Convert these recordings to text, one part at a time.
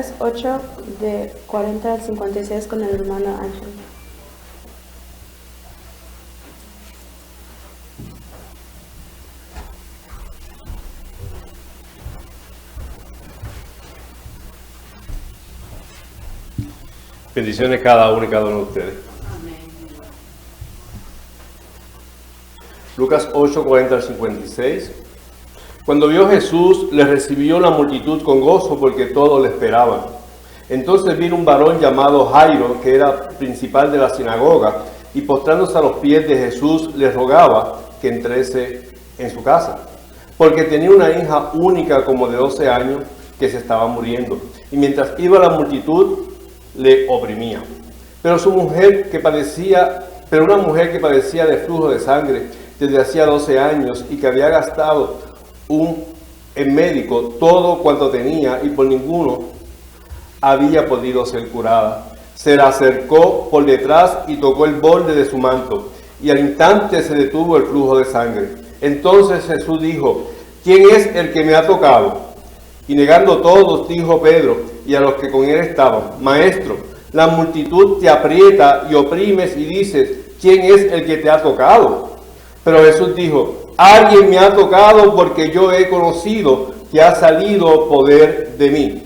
Lucas 8, de 40 al 56 con el hermano Ángel. Bendiciones cada uno y cada uno de ustedes. Lucas 8, 40 al 56. Cuando vio Jesús, le recibió la multitud con gozo porque todos le esperaban. Entonces vino un varón llamado Jairo, que era principal de la sinagoga, y postrándose a los pies de Jesús, le rogaba que entrase en su casa, porque tenía una hija única como de 12 años que se estaba muriendo, y mientras iba la multitud, le oprimía. Pero una mujer que padecía de flujo de sangre desde hacía 12 años y que había gastado en médico todo cuanto tenía y por ninguno había podido ser curada, se le acercó por detrás y tocó el borde de su manto, y al instante se detuvo el flujo de sangre. Entonces Jesús dijo: ¿quién es el que me ha tocado? Y negando todos, dijo Pedro y a los que con él estaban: Maestro, la multitud te aprieta y oprimes y dices: ¿quién es el que te ha tocado? Pero Jesús dijo: alguien me ha tocado, porque yo he conocido que ha salido poder de mí.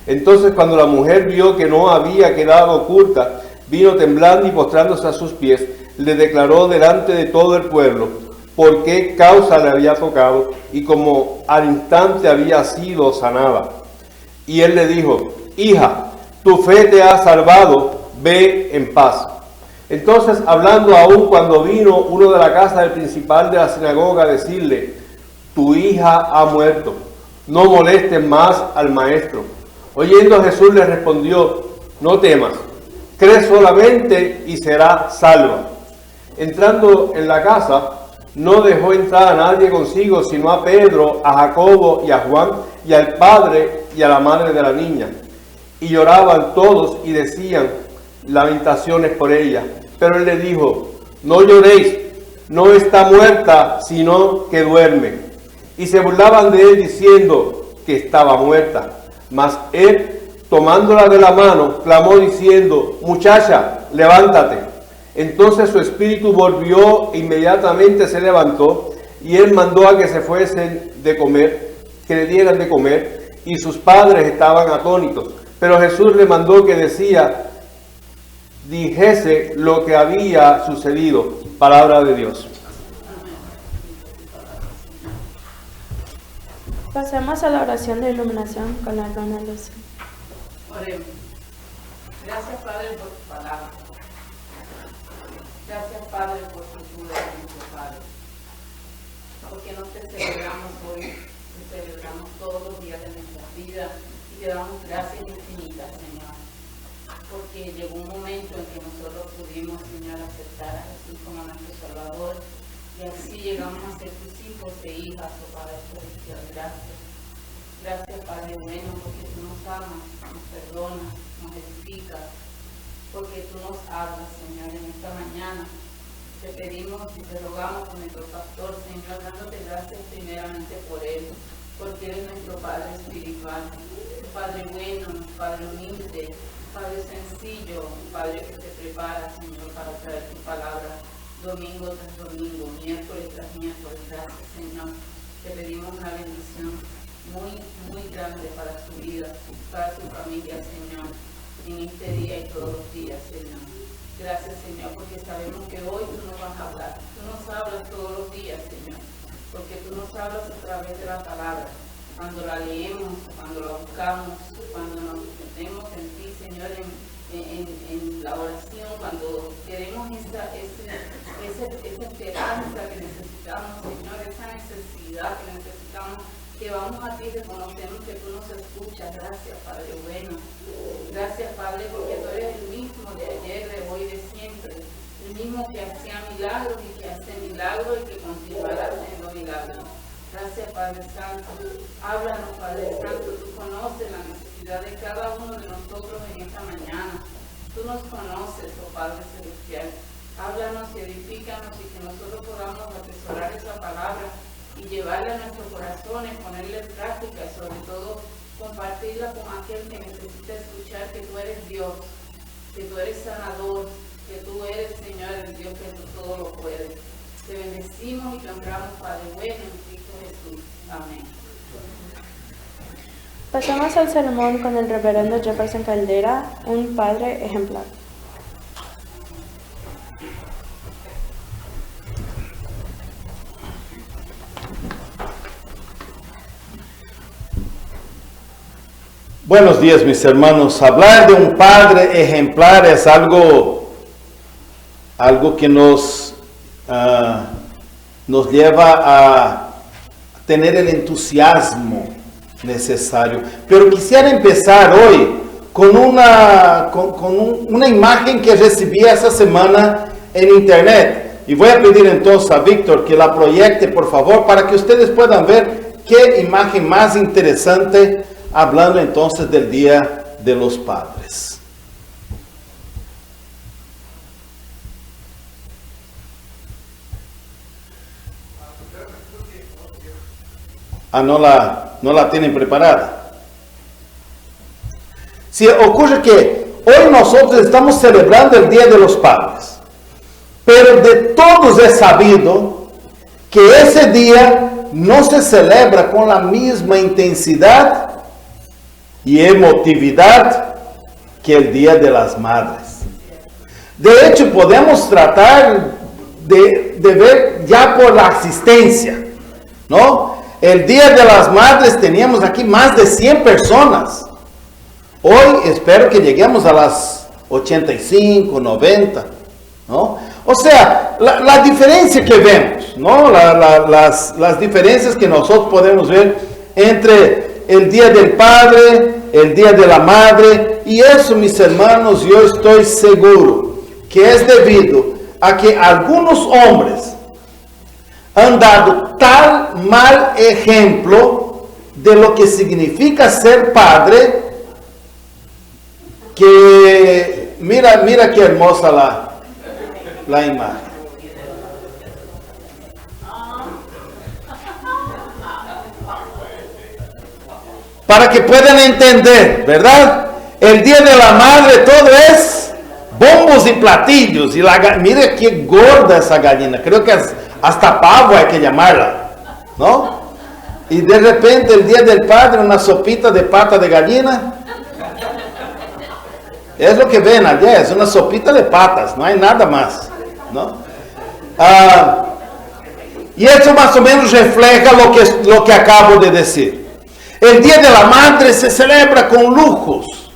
Entonces, cuando la mujer vio que no había quedado oculta, vino temblando y postrándose a sus pies, le declaró delante de todo el pueblo por qué causa le había tocado y cómo al instante había sido sanada. Y él le dijo: hija, tu fe te ha salvado, ve en paz. Entonces, hablando aún cuando vino uno de la casa del principal de la sinagoga a decirle: tu hija ha muerto, no molestes más al maestro. Oyendo Jesús le respondió: no temas, cree solamente y será salva. Entrando en la casa, no dejó entrar a nadie consigo, sino a Pedro, a Jacobo y a Juan, y al padre y a la madre de la niña. Y lloraban todos y decían lamentaciones por ella. Pero él le dijo: no lloréis, no está muerta, sino que duerme. Y se burlaban de él diciendo que estaba muerta. Mas él, tomándola de la mano, clamó diciendo: muchacha, levántate. Entonces su espíritu volvió e inmediatamente se levantó, y él mandó a que se fuesen de comer, que le dieran de comer, y sus padres estaban atónitos. Pero Jesús le mandó que dijese lo que había sucedido. Palabra de Dios. Pasemos a la oración de iluminación con la hermana Lucy. Oremos. Gracias, Padre, por tu palabra. Gracias, Padre, por tu nuestro Padre. Porque no te celebramos hoy, te celebramos todos los días de nuestra vida y te damos gracias infinitas, Señor. Porque llegó un momento en que nosotros pudimos, Señor, aceptar a Jesús como nuestro Salvador, y así llegamos a ser tus hijos e hijas, oh Padre celestial. Gracias. Gracias, Padre bueno, porque tú nos amas, nos perdonas, nos edificas, porque tú nos hablas, Señor, en esta mañana. Te pedimos y te rogamos con nuestro pastor, Señor, dándote gracias primeramente por él, porque él es nuestro Padre espiritual, Padre bueno, Padre humilde, Padre sencillo, Padre que te prepara, Señor, para traer tu palabra domingo tras domingo, miércoles tras miércoles. Gracias, Señor. Te pedimos una bendición muy, muy grande para su vida, para su familia, Señor, en este día y todos los días, Señor. Gracias, Señor, porque sabemos que hoy tú nos vas a hablar. Tú nos hablas todos los días, Señor, porque tú nos hablas a través de la palabra. Cuando la leemos, cuando la buscamos, cuando nos metemos en ti, Señor, en la oración, cuando queremos esa esperanza que necesitamos, Señor, esa necesidad que necesitamos, que vamos a ti, reconocemos que tú nos escuchas. Gracias, Padre bueno. Gracias, Padre, porque tú eres el mismo de ayer, de hoy, de siempre. El mismo que hacía milagros y que hace milagros y que continuará haciendo milagros. Gracias, Padre Santo. Háblanos, Padre Santo. Tú conoces la necesidad de cada uno de nosotros en esta mañana. Tú nos conoces, oh Padre Celestial. Háblanos y edifícanos y que nosotros podamos atesorar esa palabra y llevarla a nuestros corazones, ponerla en práctica y sobre todo compartirla con aquel que necesita escuchar que tú eres Dios, que tú eres sanador, que tú eres, Señor, el Dios que tú todo lo puedes. Te bendecimos y te honramos, Padre bueno, en Cristo Jesús. Amén. Pasamos al sermón con el reverendo Jefferson Caldera, un padre ejemplar. Buenos días, mis hermanos. Hablar de un padre ejemplar es algo que nos lleva a tener el entusiasmo necesario. Pero quisiera empezar hoy con una imagen que recibí esa semana en internet. Y voy a pedir entonces a Víctor que la proyecte, por favor, para que ustedes puedan ver qué imagen más interesante, hablando entonces del Día de los Padres. ¿No la tienen preparada? Sí, ocurre que hoy nosotros estamos celebrando el Día de los Padres, pero de todos es sabido que ese día no se celebra con la misma intensidad y emotividad que el Día de las Madres. De hecho, podemos tratar de ver ya por la asistencia, ¿no? El Día de las Madres teníamos aquí más de 100 personas. Hoy espero que lleguemos a las 85, 90, ¿no? O sea, la diferencia que vemos, ¿no? Las diferencias que nosotros podemos ver entre el Día del Padre, el Día de la Madre, y eso, mis hermanos, yo estoy seguro que es debido a que algunos hombres han dado tal mal ejemplo de lo que significa ser padre, que mira qué hermosa la imagen. Para que puedan entender, ¿verdad? El Día de la Madre todo es bombos y platillos. Y mire qué gorda esa gallina. Creo que hasta pavo hay que llamarla, ¿no? Y de repente el Día del Padre, una sopita de pata de gallina. Es lo que ven allá, es una sopita de patas, no hay nada más, ¿no? Y eso más o menos refleja lo que acabo de decir. El Día de la Madre se celebra con lujos.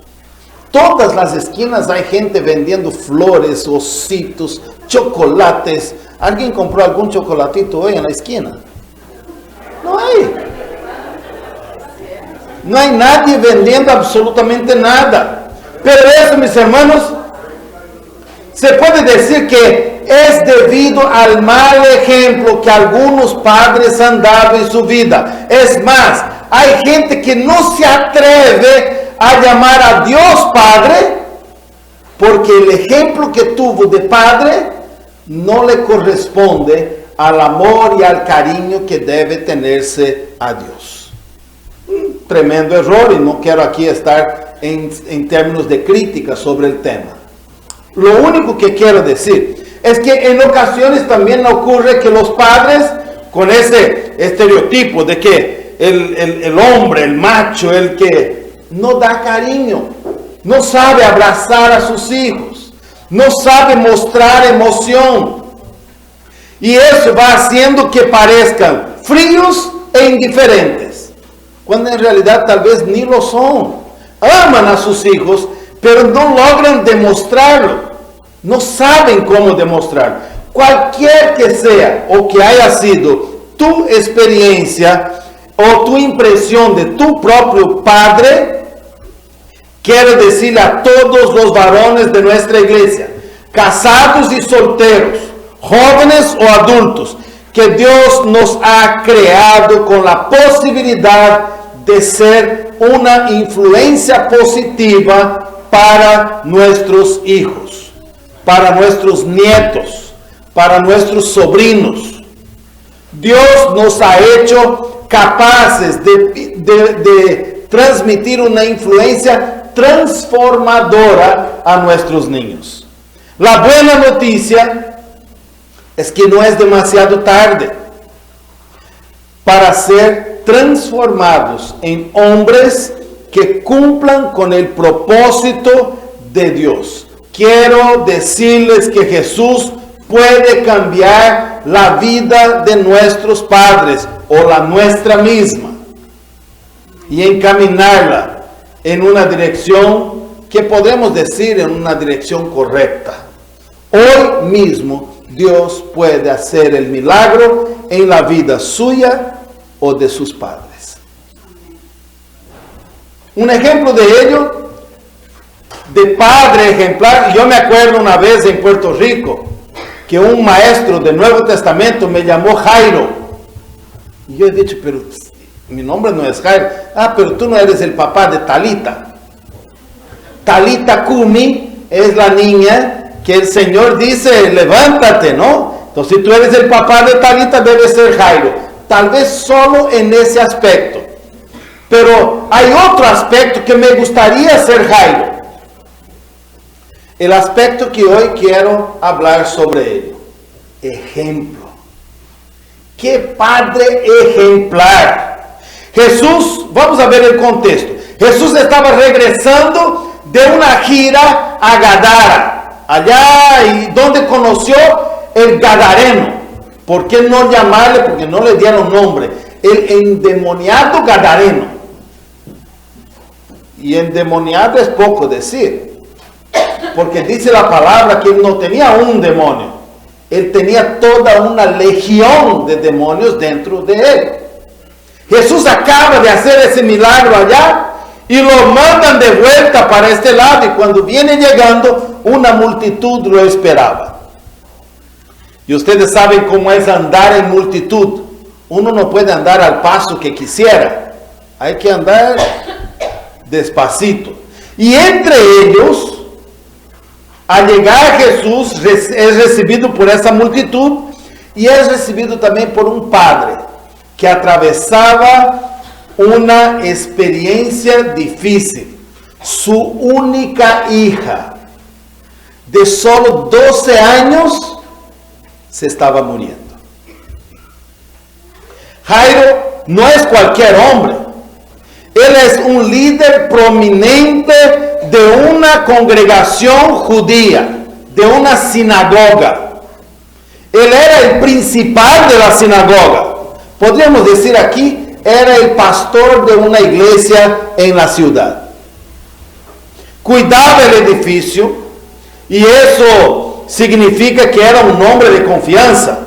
Todas las esquinas hay gente vendiendo flores, ositos, chocolates. ¿Alguien compró algún chocolatito hoy en la esquina? No hay. No hay nadie vendiendo absolutamente nada. Pero eso, mis hermanos, se puede decir que es debido al mal ejemplo que algunos padres han dado en su vida. Es más, hay gente que no se atreve a llamar a Dios Padre porque el ejemplo que tuvo de padre no le corresponde al amor y al cariño que debe tenerse a Dios. Un tremendo error, y no quiero aquí estar en términos de crítica sobre el tema. Lo único que quiero decir es que en ocasiones también ocurre que los padres, con ese estereotipo de que el hombre, el macho, el que no da cariño, no sabe abrazar a sus hijos, no sabe mostrar emoción, y eso va haciendo que parezcan fríos e indiferentes, cuando en realidad tal vez ni lo son. Aman a sus hijos, pero no logran demostrarlo, no saben cómo demostrarlo. Cualquier que sea o que haya sido tu experiencia o tu impresión de tu propio padre, quiero decirle a todos los varones de nuestra iglesia, casados y solteros, jóvenes o adultos, que Dios nos ha creado con la posibilidad de ser una influencia positiva para nuestros hijos, para nuestros nietos, para nuestros sobrinos. Dios nos ha hecho capaces de transmitir una influencia transformadora a nuestros niños. La buena noticia es que no es demasiado tarde para ser transformados en hombres que cumplan con el propósito de Dios. Quiero decirles que Jesús puede cambiar la vida de nuestros padres o la nuestra misma y encaminarla en una dirección que podemos decir en una dirección correcta. Hoy mismo Dios puede hacer el milagro en la vida suya o de sus padres. Un ejemplo de ello, de padre ejemplar, yo me acuerdo una vez en Puerto Rico, que un maestro del Nuevo Testamento me llamó Jairo. Y yo he dicho, pero mi nombre no es Jairo. Ah, pero tú no eres el papá de Talita. Talita Kumi es la niña que el Señor dice, levántate, ¿no? Entonces, si tú eres el papá de Talita, debe ser Jairo. Tal vez solo en ese aspecto. Pero hay otro aspecto que me gustaría ser Jairo. El aspecto que hoy quiero hablar sobre ello. Ejemplo. ¡Qué padre ejemplar! Jesús, vamos a ver el contexto. Jesús estaba regresando de una gira a Gadara, allá y donde conoció el Gadareno. ¿Por qué no llamarle? Porque no le dieron nombre. El endemoniado Gadareno. Y endemoniado es poco decir. Porque dice la palabra que él no tenía un demonio. Él tenía toda una legión de demonios dentro de él. Jesús acaba de hacer ese milagro allá y lo mandan de vuelta para este lado. Y cuando viene llegando, una multitud lo esperaba. Y ustedes saben cómo es andar en multitud. Uno no puede andar al paso que quisiera. Hay que andar despacito. Y entre ellos, al llegar Jesús, es recibido por esa multitud y es recibido también por un padre que atravesaba una experiencia difícil. Su única hija, de solo 12 años, se estaba muriendo. Jairo no es cualquier hombre. Él es un líder prominente de una congregación judía, de una sinagoga. Él era el principal de la sinagoga. Podríamos decir aquí, era el pastor de una iglesia en la ciudad. Cuidaba el edificio y eso significa que era un hombre de confianza.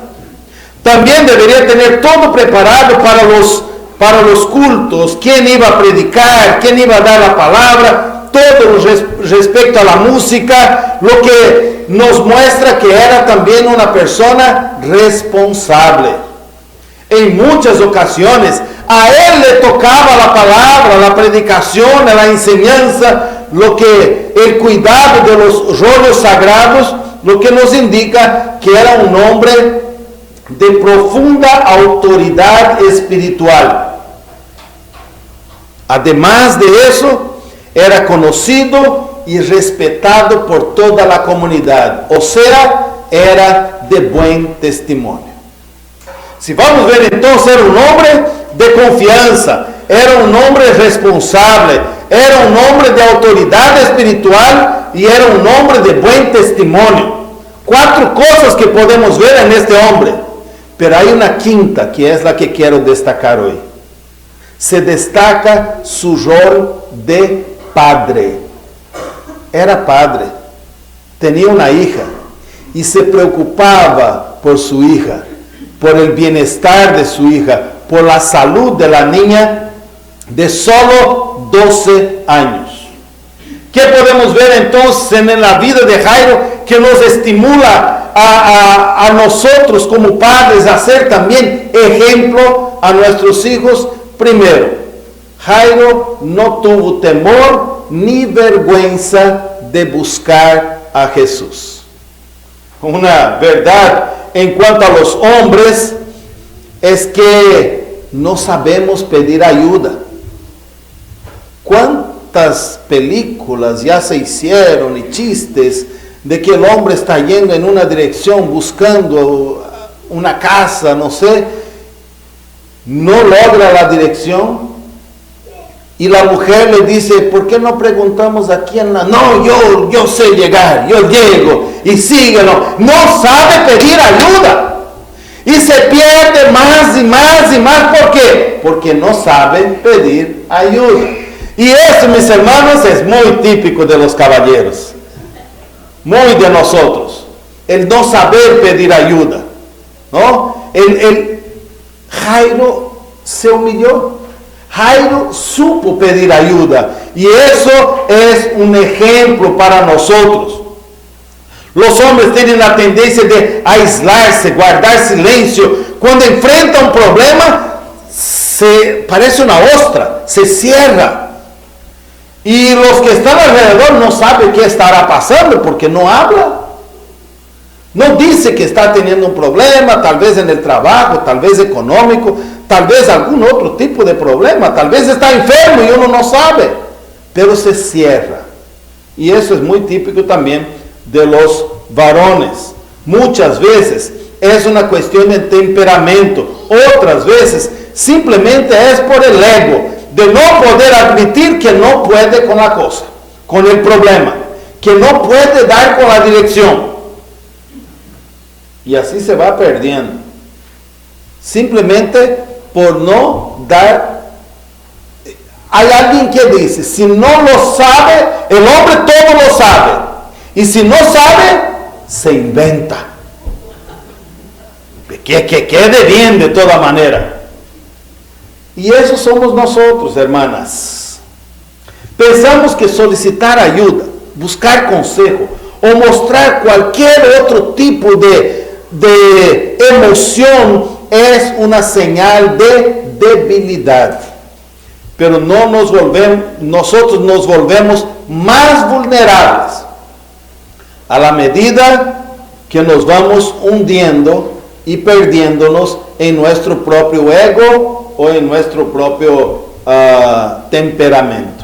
También debería tener todo preparado para los cultos, quién iba a predicar, quién iba a dar la palabra, todo respecto a la música, lo que nos muestra que era también una persona responsable. En muchas ocasiones a él le tocaba la palabra, la predicación, la enseñanza, el cuidado de los rollos sagrados, lo que nos indica que era un hombre de profunda autoridad espiritual. Además de eso, era conocido y respetado por toda la comunidad. O sea, era de buen testimonio. Si vamos a ver entonces, era un hombre de confianza, era un hombre responsable, era un hombre de autoridad espiritual y era un hombre de buen testimonio. 4 cosas que podemos ver en este hombre. Pero hay una quinta que es la que quiero destacar hoy. Se destaca su rol de padre. Era padre, tenía una hija y se preocupaba por su hija, por el bienestar de su hija, por la salud de la niña de solo 12 años. ¿Qué podemos ver entonces en la vida de Jairo que nos estimula a nosotros como padres a ser también ejemplo a nuestros hijos? Primero, Jairo no tuvo temor ni vergüenza de buscar a Jesús. Una verdad en cuanto a los hombres es que no sabemos pedir ayuda. ¿Cuántas películas ya se hicieron y chistes de que el hombre está yendo en una dirección buscando una casa, no sé, no logra la dirección y la mujer le dice, ¿por qué no preguntamos a quién? No, yo sé llegar, yo llego y síguelo. No sabe pedir ayuda. Y se pierde más y más y más. ¿Por qué? Porque no saben pedir ayuda. Y eso, mis hermanos, es muy típico de los caballeros. Muy de nosotros. El no saber pedir ayuda. ¿No? Jairo se humilló. Jairo supo pedir ayuda. Y eso es un ejemplo para nosotros. Los hombres tienen la tendencia de aislarse, guardar silencio. Cuando enfrenta un problema, se parece una ostra, se cierra. Y los que están alrededor no saben qué estará pasando porque no habla. No dice que está teniendo un problema, tal vez en el trabajo, tal vez económico, tal vez algún otro tipo de problema, tal vez está enfermo y uno no sabe, pero se cierra. Y eso es muy típico también de los varones. Muchas veces es una cuestión de temperamento, otras veces simplemente es por el ego, de no poder admitir que no puede con la cosa, con el problema, que no puede dar con la dirección. Y así se va perdiendo. Simplemente por no dar. Hay alguien que dice, si no lo sabe, el hombre todo lo sabe. Y si no sabe, se inventa. Que quede bien de toda manera. Y eso somos nosotros, hermanas. Pensamos que solicitar ayuda, buscar consejo o mostrar cualquier otro tipo de emoción es una señal de debilidad. Pero nosotros nos volvemos más vulnerables a la medida que nos vamos hundiendo y perdiéndonos en nuestro propio ego o en nuestro propio temperamento.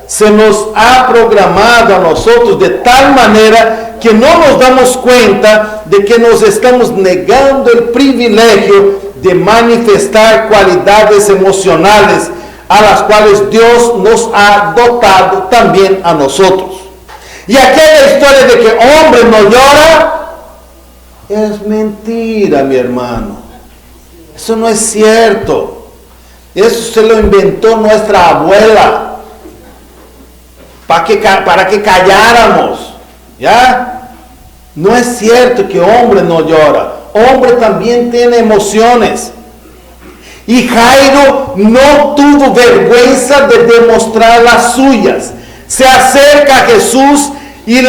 Se nos ha programado a nosotros de tal manera que no nos damos cuenta de que nos estamos negando el privilegio de manifestar cualidades emocionales a las cuales Dios nos ha dotado también a nosotros. Y aquella historia de que hombre no llora, es mentira, mi hermano. Eso no es cierto. Eso se lo inventó nuestra abuela para que calláramos. ¿Ya? No es cierto que hombre no llora. Hombre también tiene emociones. Y Jairo no tuvo vergüenza de demostrar las suyas. Se acerca a Jesús y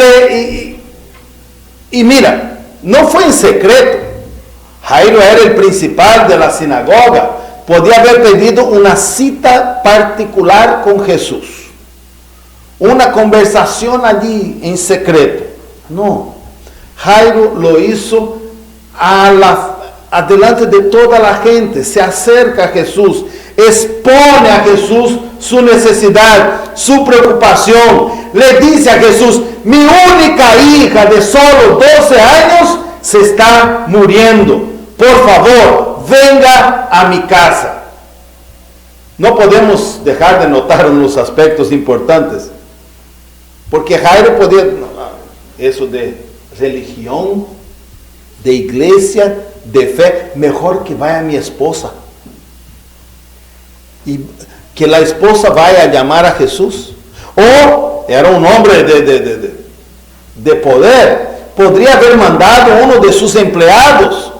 mira, no fue en secreto. Jairo era el principal de la sinagoga. Podía haber pedido una cita particular con Jesús. Una conversación allí en secreto. No. Jairo lo hizo adelante de toda la gente. Se acerca a Jesús. Expone a Jesús su necesidad, su preocupación. Le dice a Jesús, mi única hija de solo 12 años se está muriendo. Por favor, venga a mi casa. No podemos dejar de notar unos aspectos importantes. Porque Jairo podía, eso de religión, de iglesia, de fe, mejor que vaya mi esposa. Y que la esposa vaya a llamar a Jesús. O era un hombre de poder. Podría haber mandado uno de sus empleados,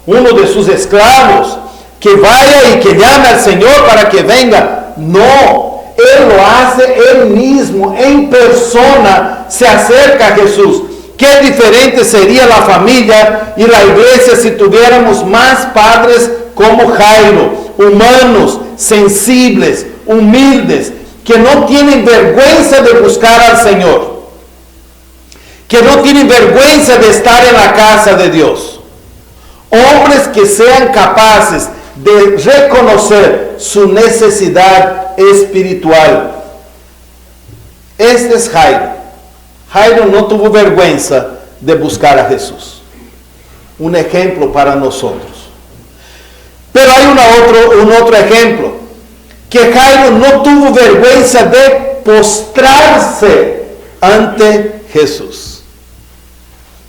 uno de sus esclavos, que vaya y que llame al Señor para que venga. No, Él lo hace Él mismo, en persona, se acerca a Jesús. Qué diferente sería la familia y la iglesia si tuviéramos más padres como Jairo, humanos, sensibles, humildes, que no tienen vergüenza de buscar al Señor, que no tienen vergüenza de estar en la casa de Dios. Hombres que sean capaces de reconocer su necesidad espiritual. Este es Jairo. Jairo no tuvo vergüenza de buscar a Jesús. Un ejemplo para nosotros. Pero hay un otro ejemplo, que Jairo no tuvo vergüenza de postrarse ante Jesús.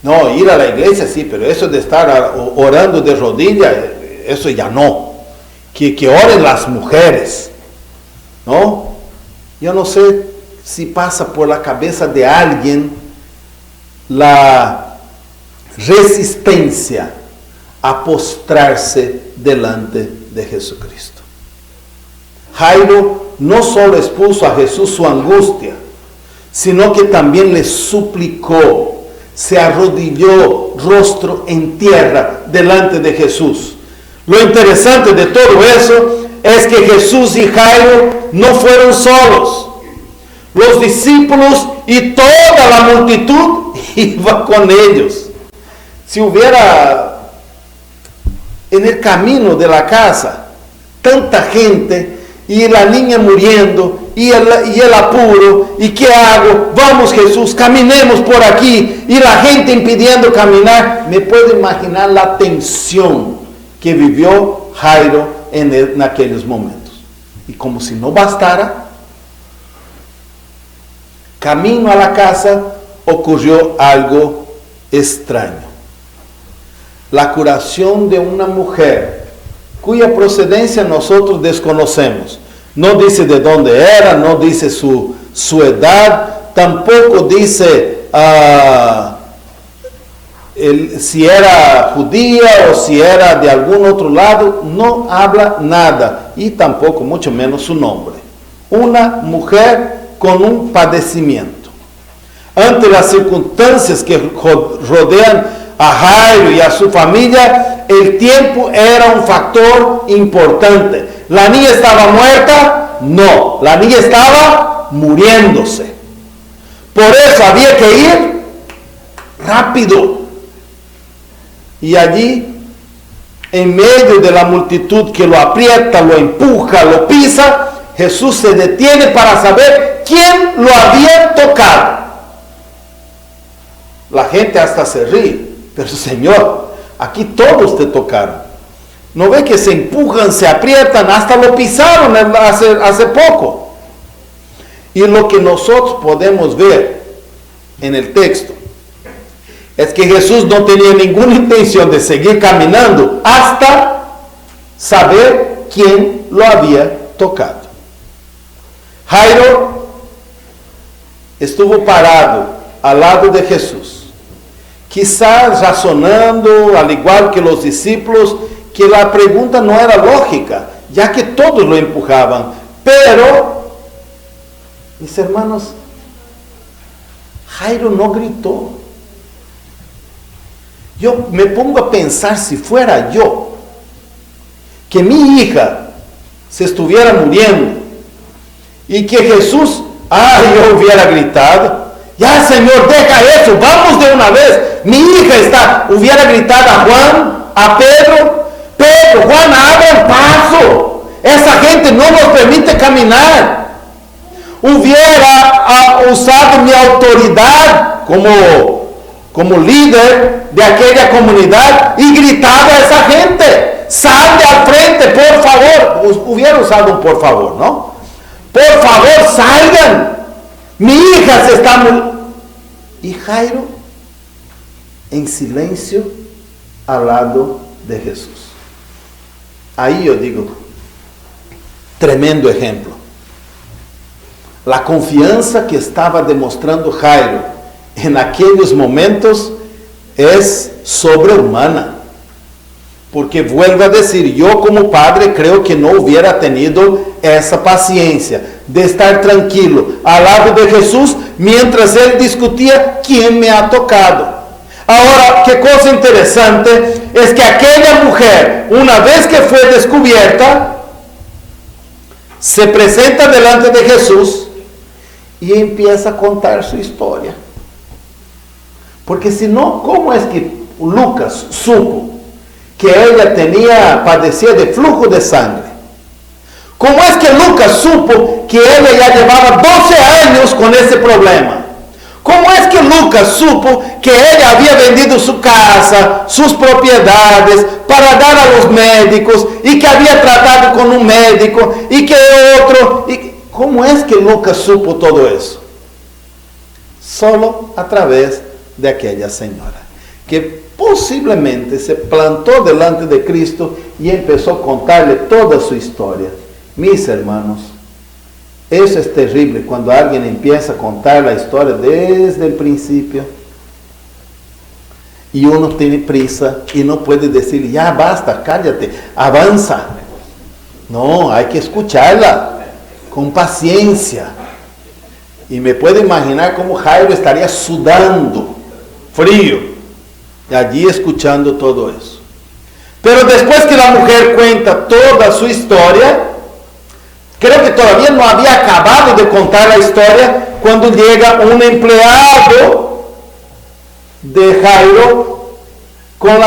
No, ir a la iglesia sí, pero eso de estar orando de rodillas, eso ya no. Que oren las mujeres, ¿no? Yo no sé si pasa por la cabeza de alguien la resistencia a postrarse delante de Jesucristo. Jairo no solo expuso a Jesús su angustia, sino que también le suplicó, se arrodilló rostro en tierra delante de Jesús. Lo interesante de todo eso es que Jesús y Jairo no fueron solos. Los discípulos y toda la multitud iba con ellos. Si hubiera en el camino de la casa tanta gente y la niña muriendo y el apuro, ¿y qué hago? Vamos, Jesús, caminemos por aquí, y la gente impidiendo caminar, me puedo imaginar la tensión que vivió Jairo en aquellos momentos. Y como si no bastara, camino a la casa ocurrió algo extraño. La curación de una mujer cuya procedencia nosotros desconocemos. No dice de dónde era, no dice su edad, tampoco dice si era judía o si era de algún otro lado, no habla nada, y tampoco mucho menos su nombre. Una mujer con un padecimiento. Ante las circunstancias que rodean a Jairo y a su familia, el tiempo era un factor importante. ¿La niña estaba muerta? No, la niña estaba muriéndose. Por eso había que ir rápido. Y allí, en medio de la multitud que lo aprieta, lo empuja, lo pisa, Jesús se detiene para saber quién lo había tocado. La gente hasta se ríe, pero Señor, aquí todos te tocaron. ¿No ve que se empujan, se aprietan, hasta lo pisaron hace poco? Y lo que nosotros podemos ver en el texto es que Jesús no tenía ninguna intención de seguir caminando hasta saber quién lo había tocado. Jairo estuvo parado al lado de Jesús, quizás razonando, al igual que los discípulos, que la pregunta no era lógica, ya que todos lo empujaban. Pero, mis hermanos, Jairo no gritó. Yo me pongo a pensar, si fuera yo, que mi hija se estuviera muriendo y que Jesús, yo hubiera gritado, ya Señor, deja eso, vamos de una vez, mi hija hubiera gritado a Juan, a Pedro, Juan, abran paso, esa gente no nos permite caminar. Hubiera usado mi autoridad como líder de aquella comunidad y gritado a esa gente, sal de al frente, por favor. Hubiera usado un por favor, ¿no? Por favor, salgan, mi hija se está muriendo. Y Jairo, en silencio, al lado de Jesús. Ahí yo digo, tremendo ejemplo. La confianza que estaba demostrando Jairo en aquellos momentos es sobrehumana. Porque vuelvo a decir, yo como padre creo que no hubiera tenido esa paciencia de estar tranquilo al lado de Jesús mientras él discutía quién me ha tocado. Ahora, qué cosa interesante es que aquella mujer, una vez que fue descubierta, se presenta delante de Jesús y empieza a contar su historia. Porque si no, ¿cómo es que Lucas supo que ella padecía de flujo de sangre. ¿Cómo es que Lucas supo que ella ya llevaba 12 años con ese problema? ¿Cómo es que Lucas supo que ella había vendido su casa, sus propiedades, para dar a los médicos, y que había tratado con un médico, y que otro? ¿Cómo es que Lucas supo todo eso? Solo a través de aquella señora, que posiblemente se plantó delante de Cristo y empezó a contarle toda su historia. Mis hermanos, eso es terrible cuando alguien empieza a contar la historia desde el principio y uno tiene prisa y no puede decir, ya basta, cállate, avanza. No, hay que escucharla con paciencia. Y me puedo imaginar cómo Jairo estaría sudando, frío, allí escuchando todo eso. Pero después que la mujer cuenta toda su historia, creo que todavía no había acabado de contar la historia cuando llega un empleado de Jairo con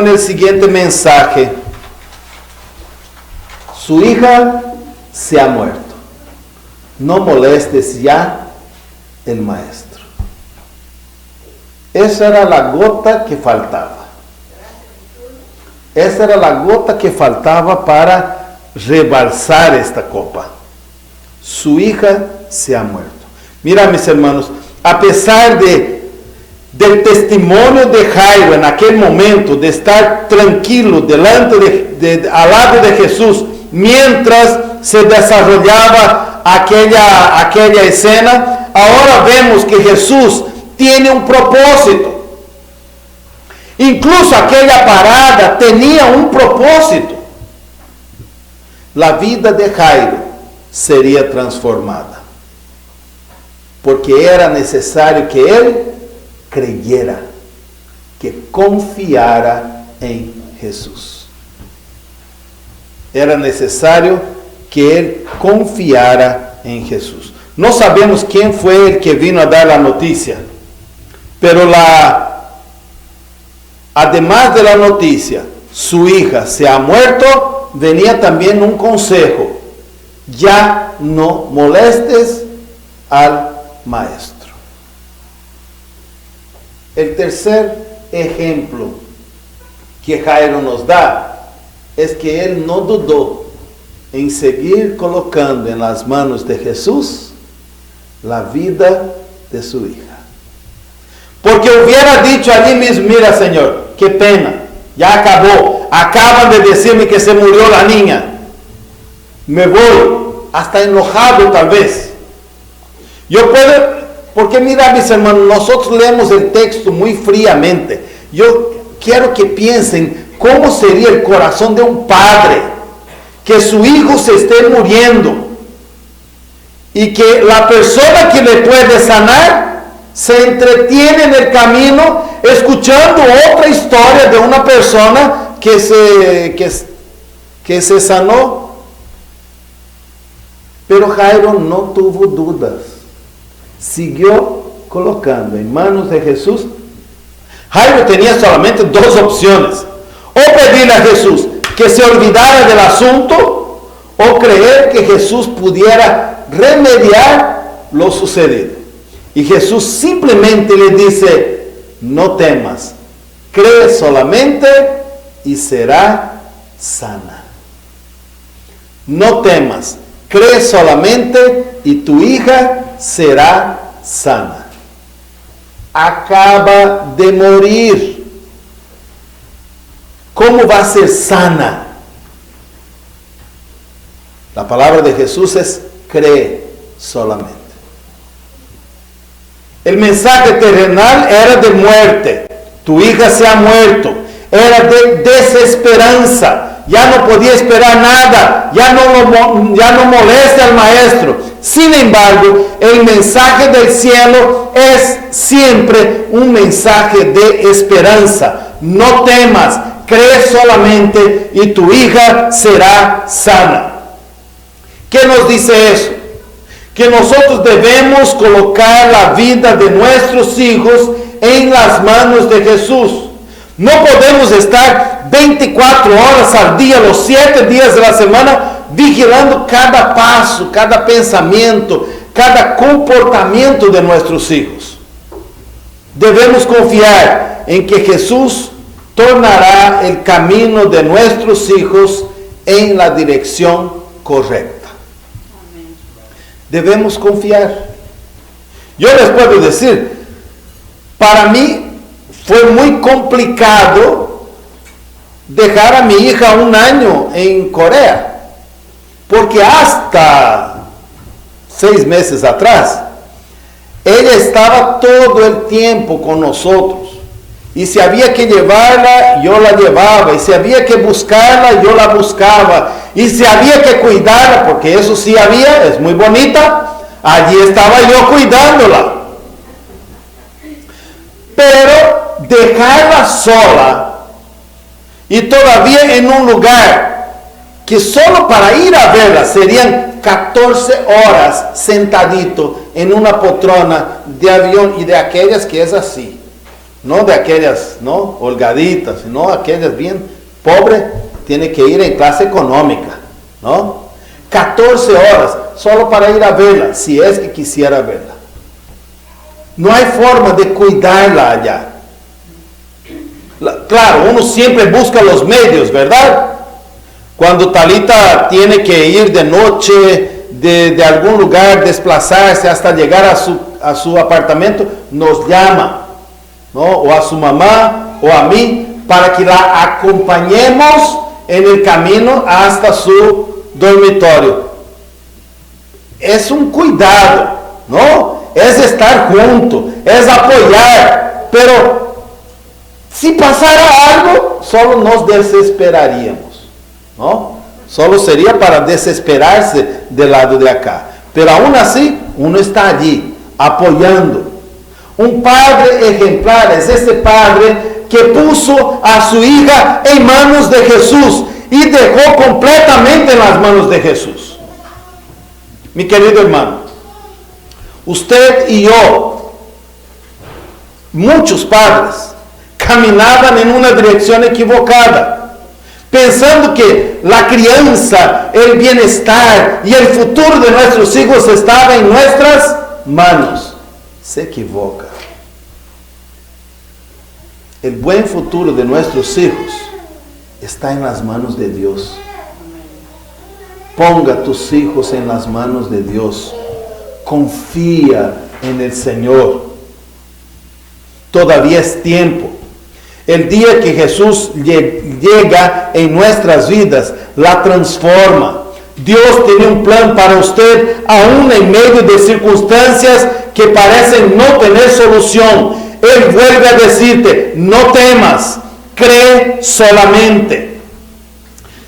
el siguiente mensaje. Su hija se ha muerto. No molestes ya el maestro. Esa era la gota que faltaba. Esa era la gota que faltaba para rebalsar esta copa. Su hija se ha muerto. Mira, mis hermanos, a pesar del testimonio de Jairo en aquel momento, de estar tranquilo al lado de Jesús, mientras se desarrollaba aquella escena, ahora vemos que Jesús tiene un propósito. Incluso aquella parada tenía un propósito. La vida de Jairo sería transformada, porque era necesario que él creyera, que confiara en Jesús. Era necesario que él confiara en Jesús. No sabemos quién fue el que vino a dar la noticia, pero además de la noticia, su hija se ha muerto, venía también un consejo: ya no molestes al maestro. El tercer ejemplo que Jairo nos da es que él no dudó en seguir colocando en las manos de Jesús la vida de su hija. Porque hubiera dicho allí mismo: mira, Señor, qué pena, ya acabó, acaban de decirme que se murió la niña, me voy, hasta enojado tal vez. Porque mira, mis hermanos, nosotros leemos el texto muy fríamente. Yo quiero que piensen cómo sería el corazón de un padre que su hijo se esté muriendo y que la persona que le puede sanar se entretiene en el camino escuchando otra historia de una persona que se sanó. Pero Jairo no tuvo dudas, siguió colocando en manos de Jesús. Jairo tenía solamente dos opciones: o pedirle a Jesús que se olvidara del asunto, o creer que Jesús pudiera remediar lo sucedido. Y Jesús simplemente le dice: no temas, cree solamente y será sana. No temas, cree solamente y tu hija será sana. Acaba de morir. ¿Cómo va a ser sana? La palabra de Jesús es: cree solamente. El mensaje terrenal era de muerte. Tu hija se ha muerto. Era de desesperanza. Ya no podía esperar nada. Ya no molesta al maestro. Sin embargo, el mensaje del cielo es siempre un mensaje de esperanza. No temas, cree solamente y tu hija será sana. ¿Qué nos dice eso? Que nosotros debemos colocar la vida de nuestros hijos en las manos de Jesús. No podemos estar 24 horas al día, los 7 días de la semana, vigilando cada paso, cada pensamiento, cada comportamiento de nuestros hijos. Debemos confiar en que Jesús tornará el camino de nuestros hijos en la dirección correcta. Debemos confiar. Yo les puedo decir, para mí fue muy complicado dejar a mi hija 1 año en Corea, porque hasta 6 meses atrás, ella estaba todo el tiempo con nosotros. Y si había que llevarla, yo la llevaba. Y si había que buscarla, yo la buscaba. Y si había que cuidarla, porque eso sí había, es muy bonita, allí estaba yo cuidándola. Pero dejarla sola y todavía en un lugar que solo para ir a verla serían 14 horas sentadito en una poltrona de avión, y de aquellas que es así, no de aquellas, no, holgaditas, sino aquellas bien pobres, tiene que ir en clase económica, ¿no? 14 horas solo para ir a verla, si es que quisiera verla. No hay forma de cuidarla allá. Claro, uno siempre busca los medios, ¿verdad? Cuando Talita tiene que ir de noche de algún lugar, desplazarse hasta llegar a su apartamento, nos llama, ¿no? O a su mamá o a mí, para que la acompañemos en el camino hasta su dormitorio. Es un cuidado, ¿no? Es estar junto, es apoyar, pero si pasara algo, solo nos desesperaríamos, ¿no? Solo sería para desesperarse del lado de acá. Pero aún así, uno está allí, apoyando. Un padre ejemplar es ese padre que puso a su hija en manos de Jesús y dejó completamente en las manos de Jesús. Mi querido hermano, usted y yo, muchos padres, caminaban en una dirección equivocada, pensando que la crianza, el bienestar y el futuro de nuestros hijos estaba en nuestras manos. Se equivoca. El buen futuro de nuestros hijos está en las manos de Dios. Ponga tus hijos en las manos de Dios. Confía en el Señor. Todavía es tiempo. El día que Jesús llega en nuestras vidas, la transforma. Dios tiene un plan para usted, aún en medio de circunstancias que parecen no tener solución. Él vuelve a decirte, no temas, cree solamente.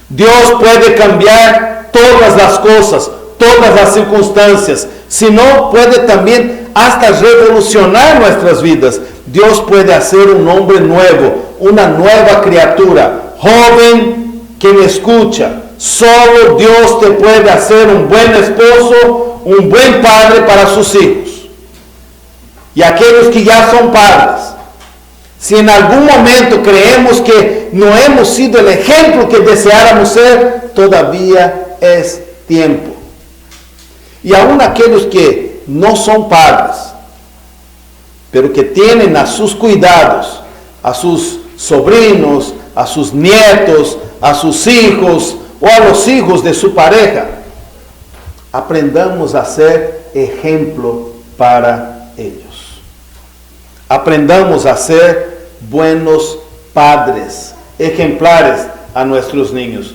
Dios puede cambiar todas las cosas, todas las circunstancias. Si no, puede también hasta revolucionar nuestras vidas. Dios puede hacer un hombre nuevo, una nueva criatura. Joven que me escucha, solo Dios te puede hacer un buen esposo, un buen padre para sus hijos. Y aquellos que ya son padres, si en algún momento creemos que no hemos sido el ejemplo que deseáramos ser, todavía es tiempo. Y aún aquellos que no son padres, pero que tienen a sus cuidados, a sus sobrinos, a sus nietos, a sus hijos o a los hijos de su pareja, aprendamos a ser ejemplo para ellos. Aprendamos a ser buenos padres, ejemplares a nuestros niños.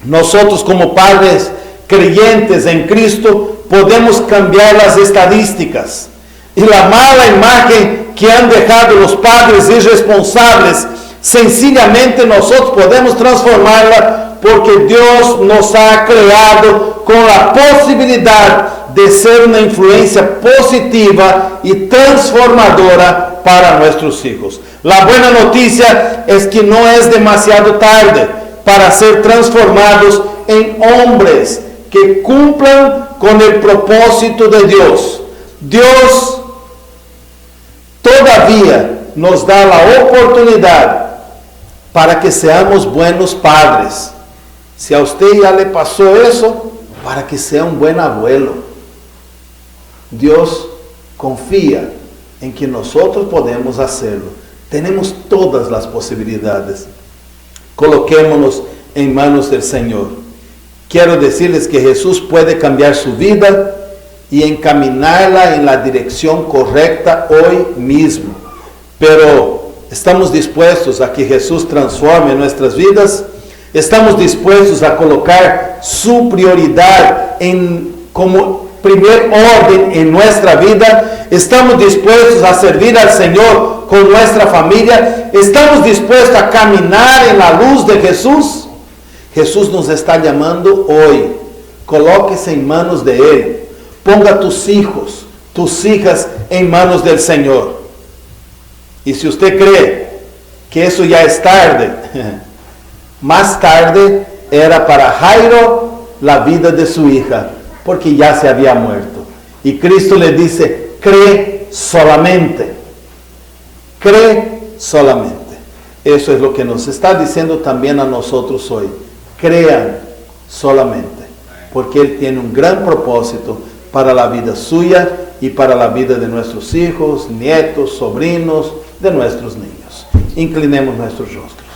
Nosotros como padres creyentes en Cristo podemos cambiar las estadísticas y la mala imagen que han dejado los padres irresponsables. Sencillamente nosotros podemos transformarla, porque Dios nos ha creado con la posibilidad de ser una influencia positiva y transformadora para nuestros hijos. La buena noticia es que no es demasiado tarde para ser transformados en hombres que cumplan con el propósito de Dios. Dios todavía nos da la oportunidad para que seamos buenos padres. Si a usted ya le pasó eso, para que sea un buen abuelo. Dios confía en que nosotros podemos hacerlo. Tenemos todas las posibilidades. Coloquémonos en manos del Señor. Quiero decirles que Jesús puede cambiar su vida y encaminarla en la dirección correcta hoy mismo. Pero ¿estamos dispuestos a que Jesús transforme nuestras vidas? ¿Estamos dispuestos a colocar su prioridad como primer orden en nuestra vida? ¿Estamos dispuestos a servir al Señor con nuestra familia? ¿Estamos dispuestos a caminar en la luz de Jesús? Jesús nos está llamando hoy. Colóquese en manos de Él. Ponga tus hijos, tus hijas en manos del Señor. Y si usted cree que eso ya es tarde, más tarde era para Jairo la vida de su hija, porque ya se había muerto. Y Cristo le dice, cree solamente. Cree solamente. Eso es lo que nos está diciendo también a nosotros hoy. Crean solamente, porque Él tiene un gran propósito para la vida suya y para la vida de nuestros hijos, nietos, sobrinos, de nuestros niños. Inclinemos nuestros rostros.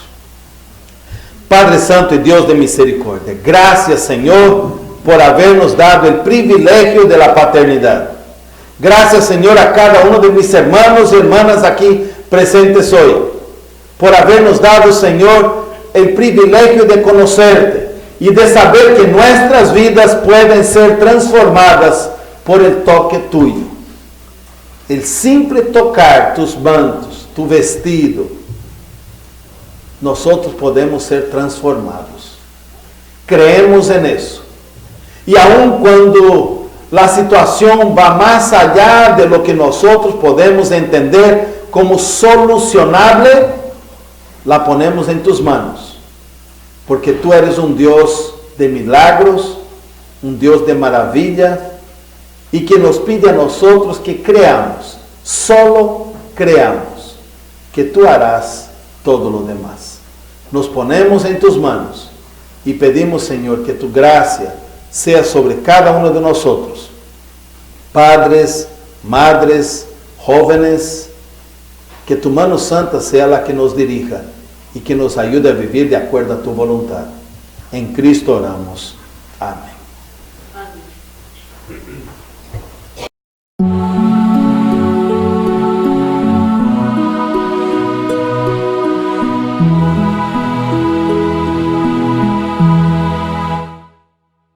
Padre Santo y Dios de misericordia, gracias, Señor, por habernos dado el privilegio de la paternidad. Gracias, Señor, a cada uno de mis hermanos y hermanas aquí presentes hoy, por habernos dado, Señor, el privilegio de conocerte y de saber que nuestras vidas pueden ser transformadas por el toque tuyo. El simple tocar tus mantos, tu vestido, nosotros podemos ser transformados. Creemos en eso. Y aun cuando la situación va más allá de lo que nosotros podemos entender como solucionable, la ponemos en tus manos. Porque tú eres un Dios de milagros, un Dios de maravilla, y que nos pide a nosotros que creamos, solo creamos, que tú harás todo lo demás. Nos ponemos en tus manos y pedimos, Señor, que tu gracia sea sobre cada uno de nosotros, padres, madres, jóvenes, que tu mano santa sea la que nos dirija y que nos ayude a vivir de acuerdo a tu voluntad. En Cristo oramos. Amén. Amén.